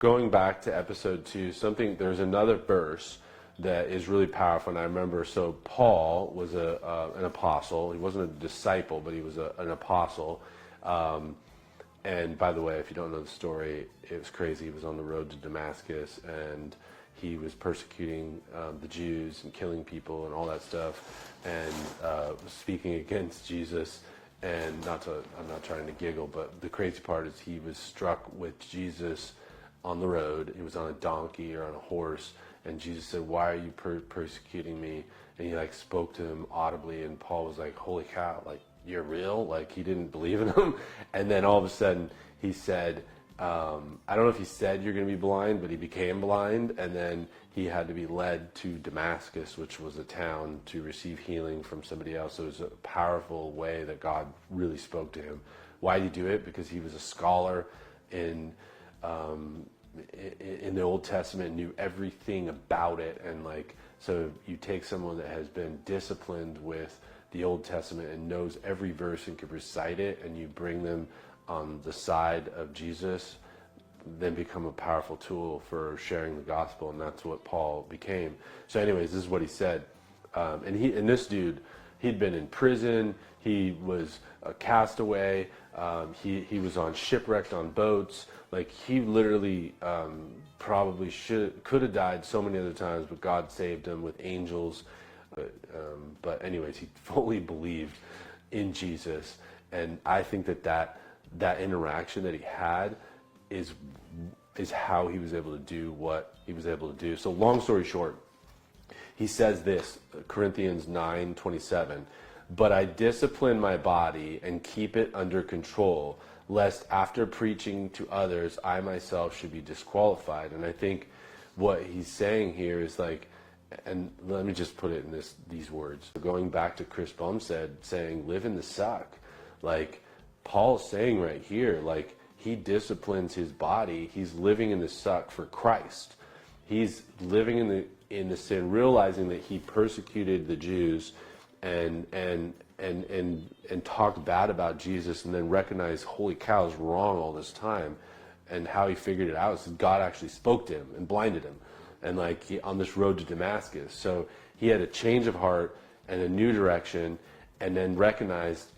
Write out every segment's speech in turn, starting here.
Going back to episode 2, there's another verse that is really powerful, and I remember, so Paul was an apostle. He wasn't a disciple, but he was an apostle. And by the way, if you don't know the story, it was crazy. He was on the road to Damascus, and he was persecuting the Jews and killing people and all that stuff, and speaking against Jesus. And I'm not trying to giggle, but the crazy part is he was struck with Jesus on the road. He was on a donkey or on a horse, and Jesus said, "Why are you persecuting me?" And he spoke to him audibly, and Paul was like, "Holy cow, you're real?" He didn't believe in him. And then all of a sudden he said, I don't know if he said you're going to be blind, but he became blind, and then he had to be led to Damascus, which was a town, to receive healing from somebody else. So it was a powerful way that God really spoke to him. Why did he do it? Because he was a scholar in the Old Testament, knew everything about it. And so you take someone that has been disciplined with the Old Testament and knows every verse and can recite it, and you bring them on the side of Jesus, then become a powerful tool for sharing the gospel. And that's what Paul became. So anyways, this is what he said. And this dude, he'd been in prison. He was a castaway. He was on shipwrecked on boats. He literally probably could have died so many other times, but God saved him with angels. But anyways, he fully believed in Jesus. And I think that interaction that he had is how he was able to do what he was able to do. So long story short, he says this, Corinthians 9:27, "But I discipline my body and keep it under control, lest after preaching to others, I myself should be disqualified." And I think what he's saying here is and let me just put it in these words. Going back to Chris Bumstead saying, live in the suck. Paul's saying right here, he disciplines his body. He's living in the suck for Christ. He's living in the sin, realizing that he persecuted the Jews and talked bad about Jesus, and then recognized, holy cow, I was wrong all this time. And how he figured it out is God actually spoke to him and blinded him, and on this road to Damascus. So he had a change of heart and a new direction, and then recognized,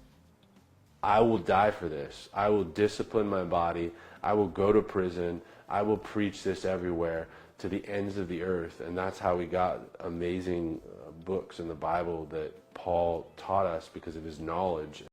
I will die for this. I will discipline my body. I will go to prison. I will preach this everywhere to the ends of the earth. And that's how we got amazing books in the Bible that Paul taught us because of his knowledge.